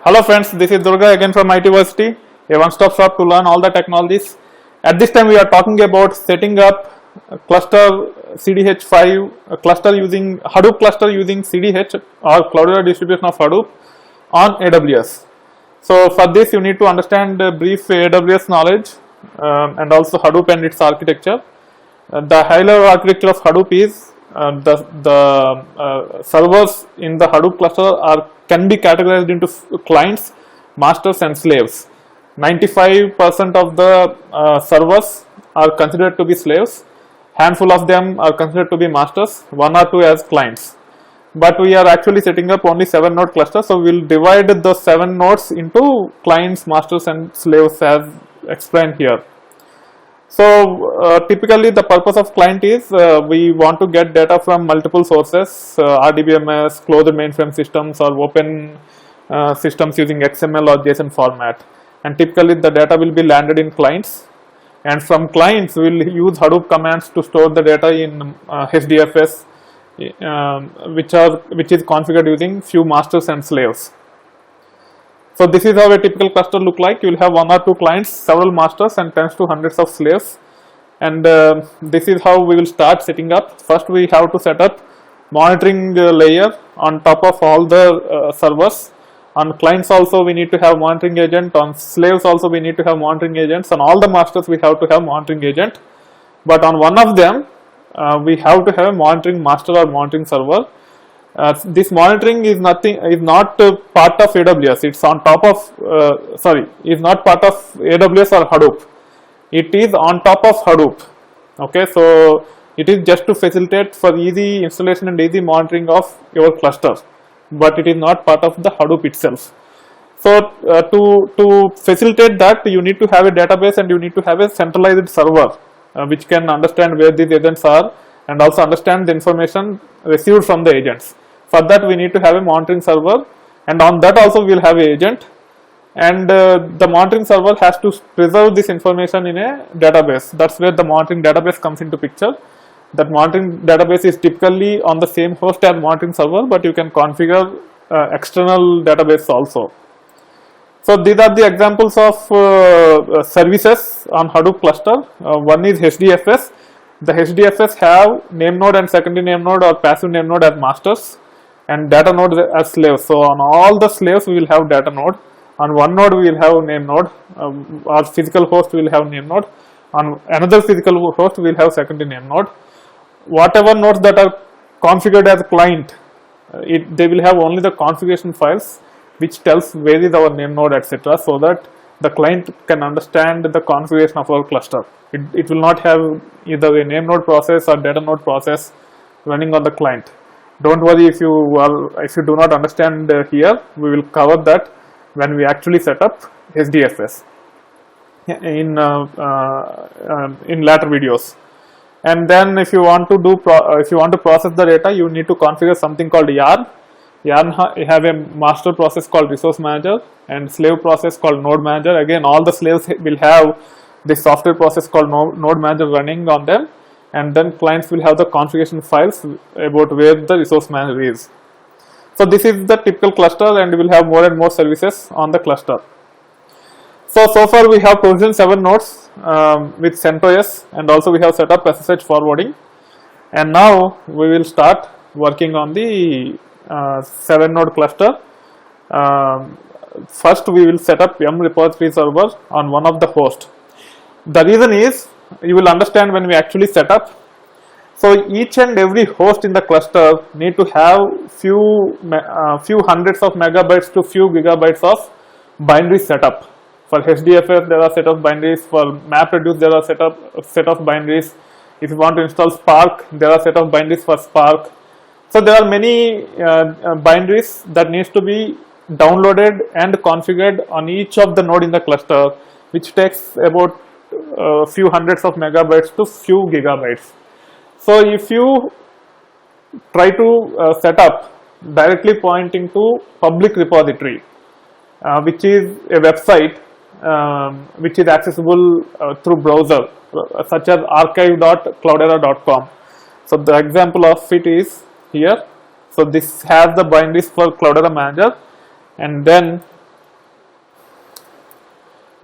Hello friends, this is Durga again from IT University, a one-stop shop to learn all the technologies. At this time we are talking about setting up a cluster CDH5 a cluster using Hadoop cluster using CDH or Cloudera distribution of Hadoop on AWS. So for this you need to understand a brief AWS knowledge and also Hadoop and its architecture. The high-level architecture of Hadoop is the servers in the Hadoop cluster can be categorized into clients, masters and slaves. 95% of the servers are considered to be slaves, handful of them are considered to be masters, 1 or 2 as clients. But we are actually setting up only 7 node cluster, so we will divide the 7 nodes into clients, masters and slaves as explained here. So typically the purpose of client is we want to get data from multiple sources, RDBMS, closed mainframe systems or open systems using XML or JSON format, and typically the data will be landed in clients, and from clients we will use Hadoop commands to store the data in HDFS which is configured using few masters and slaves. So this is how a typical cluster look like. You will have 1 or 2 clients, several masters and tens to hundreds of slaves, and this is how we will start setting up. First we have to set up monitoring layer on top of all the servers. On clients also we need to have monitoring agent, on slaves also we need to have monitoring agents, on all the masters we have to have monitoring agent, but on one of them we have to have a monitoring master or monitoring server. This monitoring is not part of AWS. It's on top of is not part of AWS or Hadoop. It is on top of Hadoop. Okay, so it is just to facilitate for easy installation and easy monitoring of your cluster, but it is not part of the Hadoop itself. So to facilitate that, you need to have a database and you need to have a centralized server which can understand where these agents are and also understand the information received from the agents. For that we need to have a monitoring server, and on that also we will have an agent, and the monitoring server has to preserve this information in a database. That's where the monitoring database comes into picture. That monitoring database is typically on the same host as monitoring server, but you can configure external database also. So these are the examples of services on Hadoop cluster. One is HDFS. The HDFS have name node and secondary name node or passive name node as masters, and data node as slaves. So on all the slaves we will have data node. On one node we will have name node, or physical host we will have name node. On another physical host we will have secondary name node. Whatever nodes that are configured as client, they will have only the configuration files which tells where is our name node, etc., so that the client can understand the configuration of our cluster. It will not have either a name node process or data node process running on the client. Don't worry if you do not understand here. We will cover that when we actually set up HDFS in later videos. And then if you want to process the data, you need to configure something called yarn. Yarn have a master process called resource manager and slave process called node manager. Again, all the slaves will have this software process called node manager running on them, and then clients will have the configuration files about where the resource manager is. So this is the typical cluster, and we will have more and more services on the cluster. So far we have provisioned 7 nodes with CentOS, and also we have set up SSH forwarding, and now we will start working on the 7 node cluster. First we will set up repository server on one of the hosts. The reason is, you will understand when we actually set up. So each and every host in the cluster need to have few hundreds of megabytes to few gigabytes of binary setup. For HDFS there are set of binaries, for MapReduce there are set of binaries. If you want to install Spark, there are set of binaries for Spark. So there are many binaries that needs to be downloaded and configured on each of the node in the cluster, which takes about few hundreds of megabytes to few gigabytes. So if you try to set up directly pointing to public repository, which is a website which is accessible through browser, such as archive.cloudera.com. So the example of it is here. So this has the binaries for Cloudera Manager, and then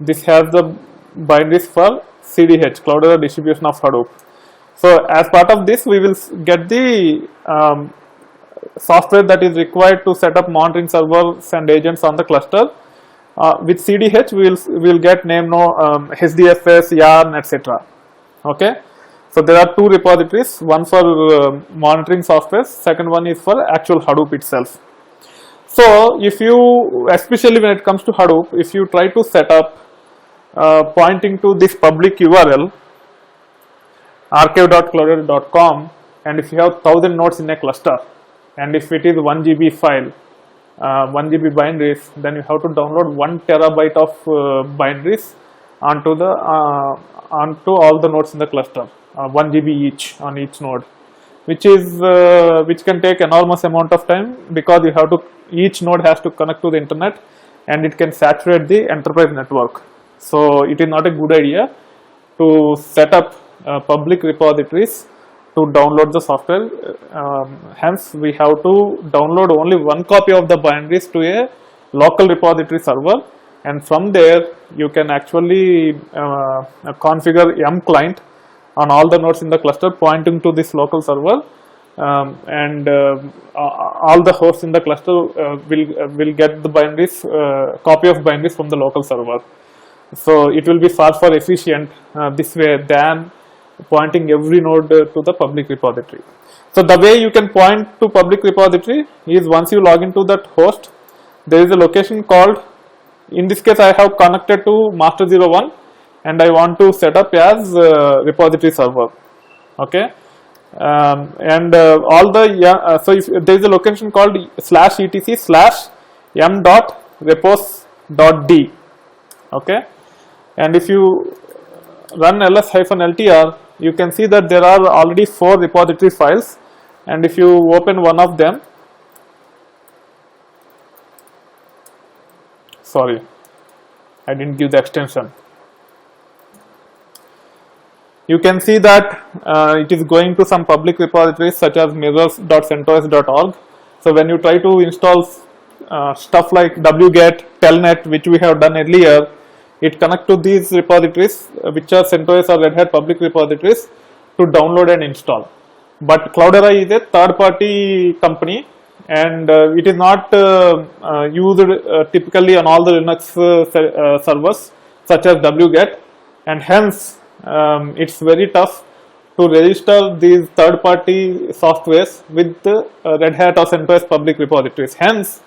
this has the binaries for CDH, Cloudera distribution of Hadoop. So as part of this, we will get the software that is required to set up monitoring servers and agents on the cluster. With CDH, we will get name HDFS, YARN, etc. Okay. So there are two repositories, one for monitoring software, second one is for actual Hadoop itself. So if you, especially when it comes to Hadoop, if you try to set up pointing to this public URL, archive.cloudera.com, and if you have 1000 nodes in a cluster, and if it is 1 GB file, 1 GB binaries, then you have to download 1 terabyte of binaries onto all the nodes in the cluster, 1 GB each on each node, which can take enormous amount of time, because you have to, each node has to connect to the internet, and it can saturate the enterprise network. So it is not a good idea to set up public repositories to download the software. Hence we have to download only one copy of the binaries to a local repository server, and from there you can actually configure yum client on all the nodes in the cluster pointing to this local server, and all the hosts in the cluster will get the binaries, copy of binaries from the local server. So it will be far efficient this way than pointing every node to the public repository. So the way you can point to public repository is, once you log into that host, there is a location called, in this case I have connected to master 01 and I want to set up as repository server. Okay. All the so if there is a location called /etc/yum.repos.d. Okay, and if you run ls-ltr, you can see that there are already 4 repository files, and if you open one of them, sorry, I didn't give the extension. You can see that it is going to some public repositories such as mirrors.centos.org. So when you try to install stuff like wget, telnet, which we have done earlier, it connects to these repositories, which are CentOS or Red Hat public repositories, to download and install. But Cloudera is a third-party company, and it is not used typically on all the Linux servers such as wget, and hence it's very tough to register these third-party softwares with the Red Hat or CentOS public repositories. Hence,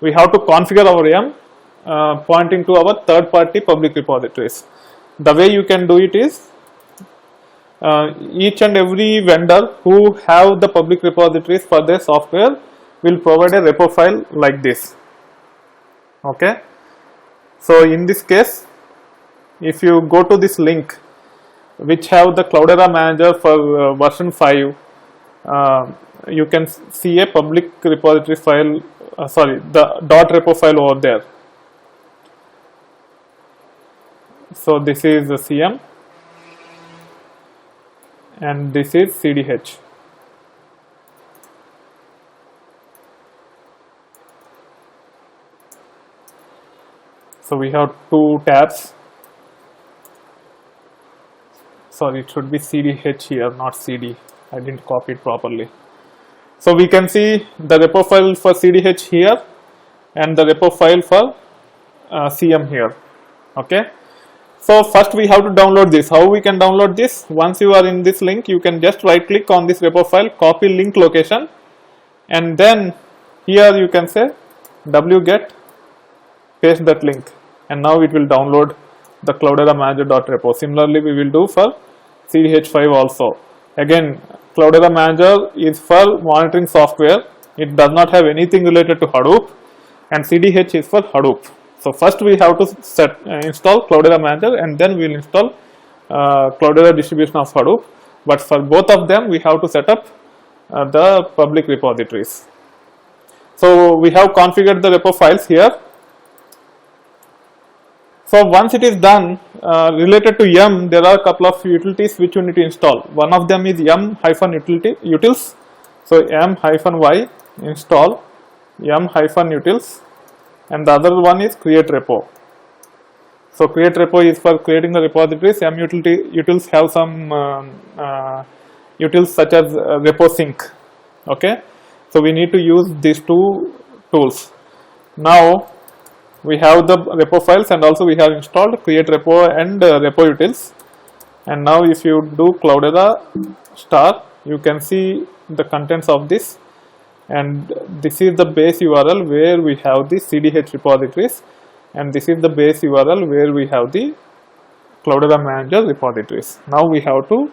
we have to configure our yum pointing to our third-party public repositories. The way you can do it is, each and every vendor who have the public repositories for their software will provide a repo file like this. Okay. So in this case, if you go to this link, which have the Cloudera Manager for version 5, you can see a public repository file, the .repo file over there. So this is the CM and this is CDH. So we have 2 tabs. Sorry, it should be CDH here, not CD. I didn't copy it properly. So we can see the repo file for CDH here and the repo file for CM here. Okay. So first we have to download this. How we can download this? Once you are in this link, you can just right click on this repo file, copy link location, and then here you can say wget, paste that link, and now it will download the Cloudera Manager.repo. Similarly, we will do for CDH5 also. Again, Cloudera Manager is for monitoring software. It does not have anything related to Hadoop, and CDH is for Hadoop. So first we have to install Cloudera Manager, and then we will install Cloudera distribution of Hadoop. But for both of them, we have to set up the public repositories. So we have configured the repo files here. So once it is done, related to yum, there are a couple of utilities which you need to install. One of them is yum-utils. So yum-y install yum-utils, and the other one is create repo. So create repo is for creating the repositories. Utils have some utils such as repo sync. Okay, so we need to use these two tools. Now we have the repo files, and also we have installed create repo and repo utils. And now if you do Cloudera star, you can see the contents of this, and this is the base URL where we have the CDH repositories, and this is the base URL where we have the Cloudera Manager repositories. Now we have to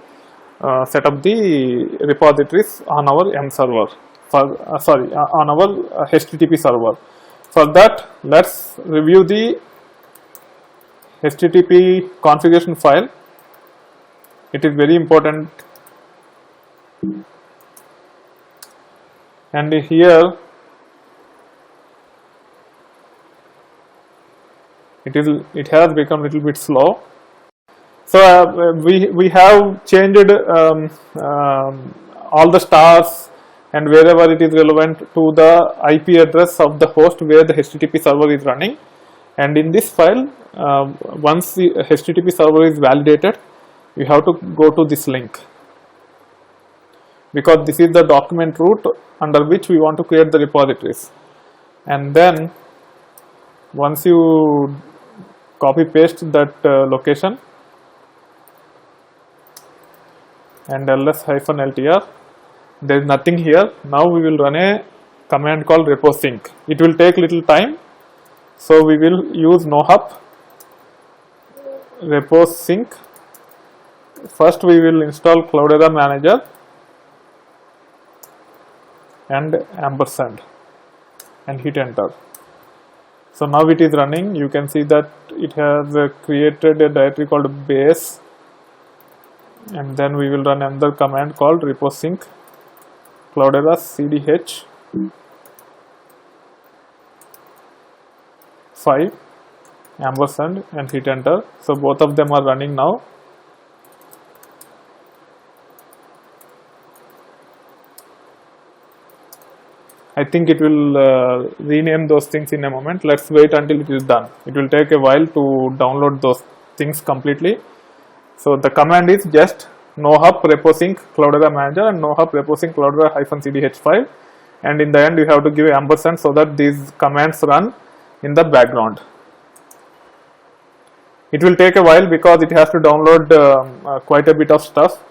set up the repositories on our M server, on our HTTP server. For that, let's review the HTTP configuration file. It is very important, and here it has become a little bit slow. So we have changed all the stars and wherever it is relevant to the IP address of the host where the HTTP server is running. And in this file, once the HTTP server is validated, you have to go to this link, because this is the document root under which we want to create the repositories. And then once you copy paste that location and ls-ltr, there is nothing here. Now we will run a command called repo sync. It will take little time, so we will use nohup repo sync. First we will install Cloudera Manager and ampersand and hit enter. So now it is running. You can see that it has created a directory called base, and then we will run another command called repo sync Cloudera CDH 5 ampersand and hit enter. So both of them are running now. I think it will rename those things in a moment. Let's wait until it is done. It will take a while to download those things completely. So the command is just nohup repo sync Cloudera Manager and nohup repo sync Cloudera -cdh5, and in the end you have to give ampersand so that these commands run in the background. It will take a while because it has to download quite a bit of stuff.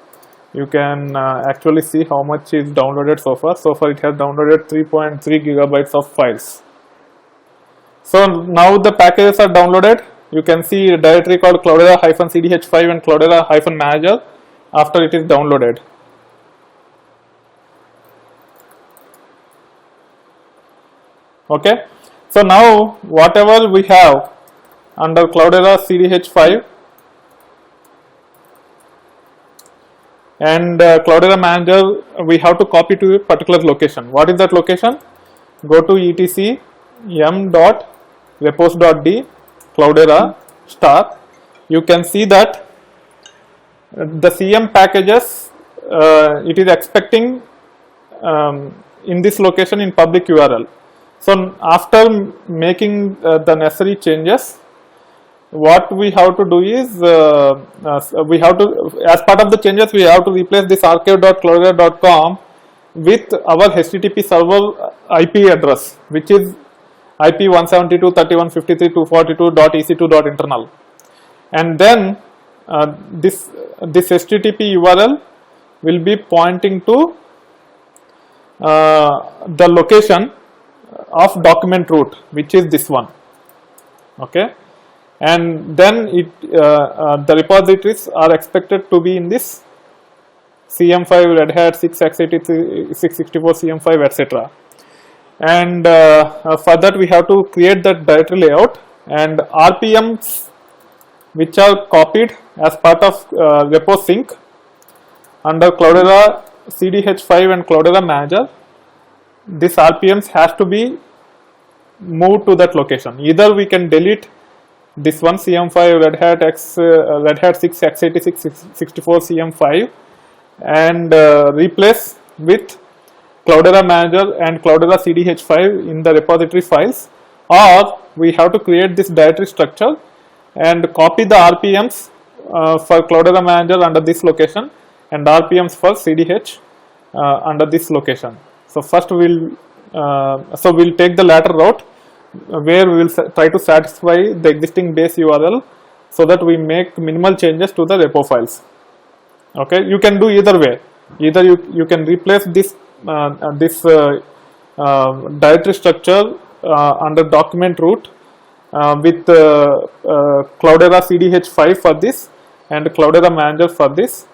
You can actually see how much is downloaded so far. So far it has downloaded 3.3 gigabytes of files. So now the packages are downloaded. You can see a directory called Cloudera -cdh5 and Cloudera -manager after it is downloaded. Okay. So now whatever we have under Cloudera CDH5 and Cloudera Manager, we have to copy to a particular location. What is that location? Go to etc m.repos.d Cloudera star. You can see that the CM packages it is expecting in this location in public URL. So after making the necessary changes, what we have to do is we have to, as part of the changes, we have to replace this archive.cloudera.com with our HTTP server IP address, which is IP 172.3153.242.ec2.internal, and then this HTTP URL will be pointing to the location of document root, which is this one. Okay. And then the repositories are expected to be in this CM5 Red Hat 6x86 664 CM5 etc. And for that we have to create that directory layout, and RPMs which are copied as part of repo sync under Cloudera CDH5 and Cloudera Manager. This RPMs has to be moved to that location. Either we can delete this one CM5 Red Hat 6 x86 64 CM5 and replace with Cloudera Manager and Cloudera CDH5 in the repository files, or we have to create this directory structure and copy the RPMs for Cloudera Manager under this location and RPMs for CDH under this location. So first we'll take the latter route where we will try to satisfy the existing base URL so that we make minimal changes to the repo files. Okay, you can do either way. Either you can replace this directory structure under document root with Cloudera CDH5 for this and Cloudera Manager for this,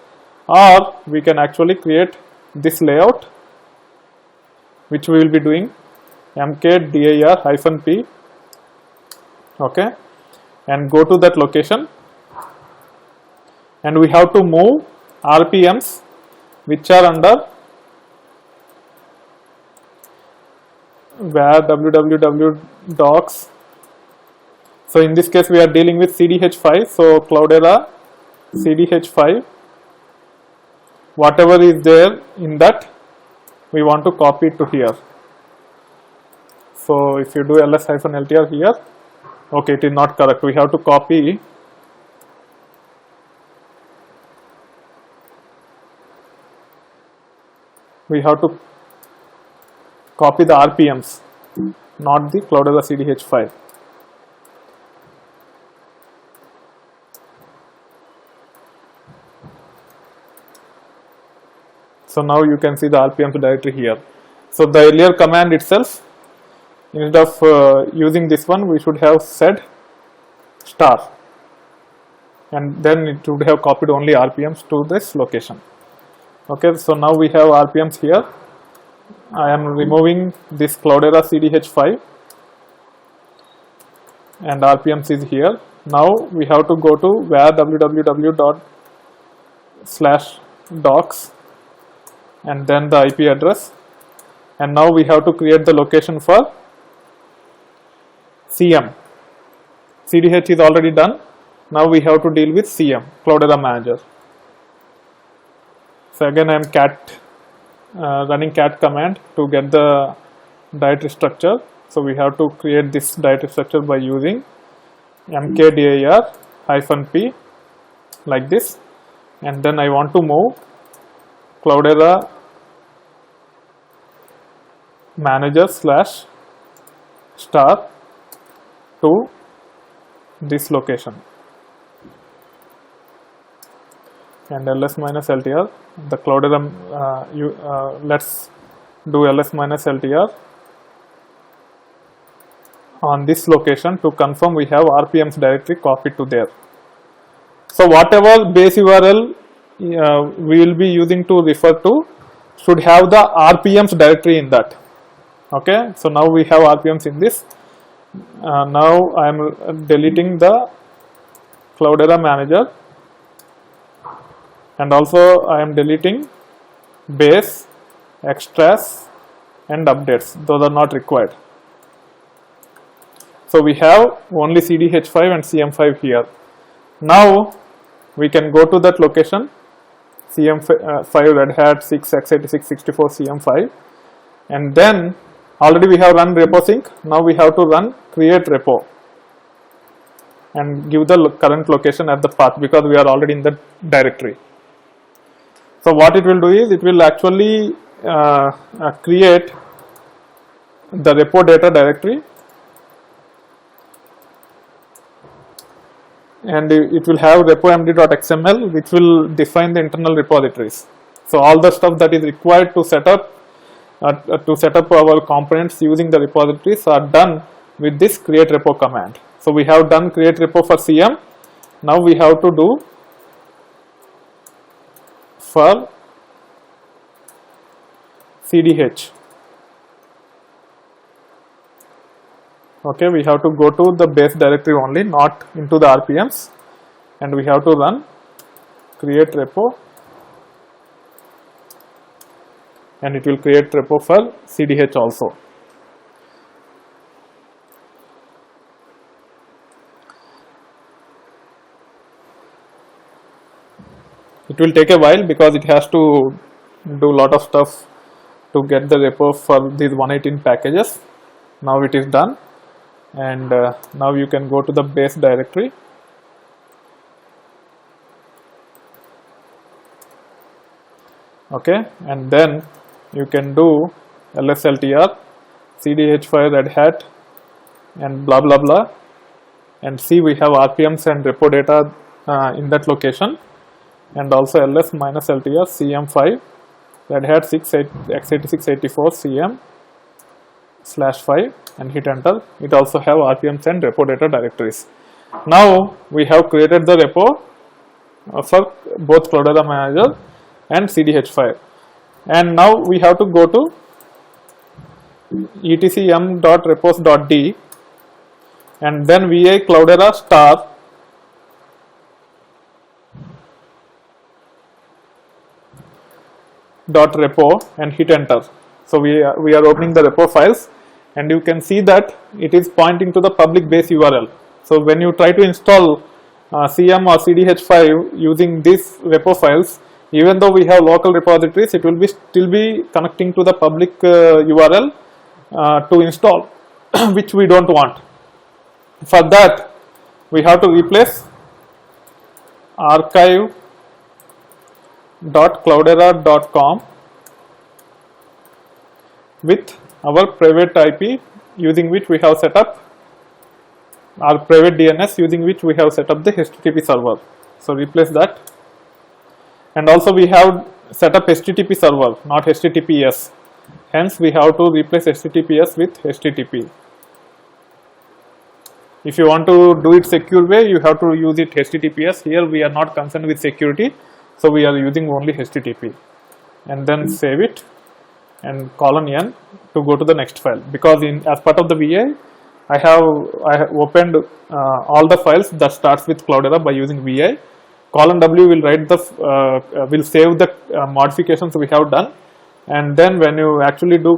or we can actually create this layout, which we will be doing mkdir-p, okay, and go to that location, and we have to move RPMs which are under where www docs. So in this case we are dealing with CDH5, so Cloudera CDH5, whatever is there in that we want to copy it to here. So if you do ls-ltr here, okay, it is not correct. We have to copy the RPMs, not the Cloudera CDH5. So now you can see the RPMs directory here. So the earlier command itself, instead of using this one, we should have said star, and then it would have copied only RPMs to this location. Okay, so now we have RPMs here. I am removing this Cloudera CDH5 and RPMs is here. Now we have to go to where www./docs and then the IP address, and now we have to create the location for CM. CDH is already done. Now we have to deal with CM, Cloudera Manager. So again I am running cat command to get the directory structure. So we have to create this directory structure by using mkdir-p like this, and then I want to move Cloudera Manager /star to this location, and ls-ltr, the Cloudera let's do ls-ltr on this location to confirm we have RPMs directory copied to there. So whatever base URL we will be using to refer to should have the RPMs directory in that. Okay, so now we have RPMs in this. Now I am deleting the Cloudera Manager, and also I am deleting base, extras and updates. Those are not required. So we have only CDH5 and CM5 here. Now we can go to that location, CM5 Red Hat 6 x86 64 CM5, and then already we have run repo sync. Now we have to run create repo and give the current location at the path, because we are already in the directory. So what it will do is it will actually create the repo data directory, and it will have repomd.xml, which will define the internal repositories. So all the stuff that is required to set up our components using the repositories are done with this create repo command. So we have done create repo for CM. Now we have to do for CDH. Okay, we have to go to the base directory only, not into the RPMs, and we have to run create repo, and it will create repo for CDH also. It will take a while because it has to do a lot of stuff to get the repo for these 118 packages. Now it is done, and now you can go to the base directory okay, and then you can do lsltr cdh5 red hat and blah blah blah, and see we have RPMs and repo data in that location, and also ls minus ltr cm5 red hat 6 x86 cm /5 and hit enter. It also have RPMs and repo data directories. Now we have created the repo for both Cloudera Manager and CDH5, and now we have to go to etc m.repos.d and then va Cloudera star .repo and hit enter. So we are opening the repo files, and you can see that it is pointing to the public base URL. So when you try to install CM or CDH5 using these repo files, even though we have local repositories, it will be still be connecting to the public URL to install, which we don't want. For that, we have to replace archive.cloudera.com with our private IP using which we have set up our private DNS using which we have set up the HTTP server. So replace that, and also we have set up HTTP server, not HTTPS. Hence we have to replace HTTPS with HTTP. If you want to do it secure way, you have to use it HTTPS. Here we are not concerned with security, so we are using only HTTP, and then save it and :n to go to the next file, because as part of the VA I have opened all the files that starts with Cloudera by using VI. :w will write the will save the modifications we have done, and then when you actually do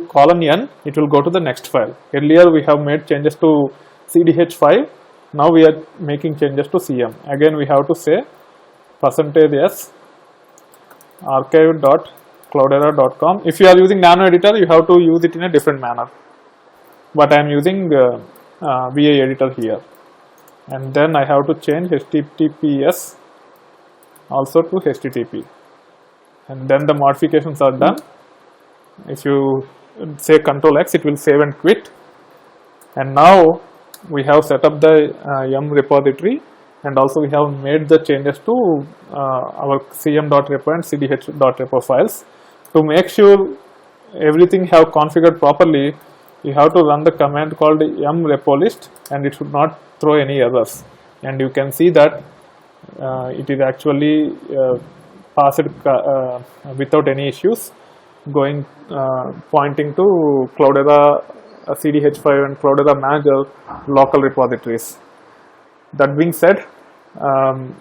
:n, it will go to the next file. Earlier we have made changes to CDH5, now we are making changes to CM. Again we have to say %s archive.cloudera.com. If you are using nano editor, you have to use it in a different manner, but I am using VA editor here, and then I have to change HTTPS also to HTTP, and then the modifications are done. If you say Ctrl X, it will save and quit, and now we have set up the yum repository, and also we have made the changes to our cm.repo and cdh.repo files. To make sure everything have configured properly, you have to run the command called yum repo list, and it should not throw any errors, and you can see that it is actually passed without any issues, going pointing to Cloudera CDH5 and Cloudera Manager local repositories. That being said,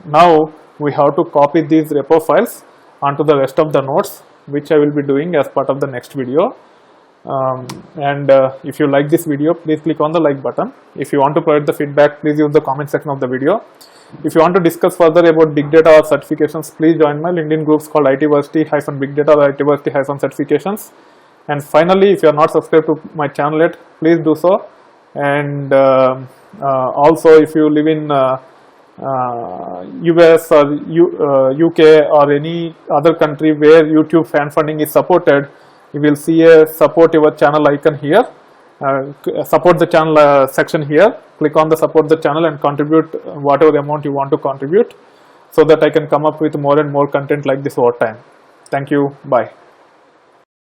now we have to copy these repo files onto the rest of the nodes, which I will be doing as part of the next video. If you like this video, please click on the like button. If you want to provide the feedback, please use the comment section of the video. If you want to discuss further about big data or certifications, please join my LinkedIn groups called ITversity-Big Data or ITversity-Certifications. And finally, if you are not subscribed to my channel yet, please do so. And also, if you live in US or UK or any other country where YouTube fan funding is supported, you will see a support your channel icon here. Support the channel section here. Click on the support the channel and contribute whatever amount you want to contribute, so that I can come up with more and more content like this over time. Thank you. Bye.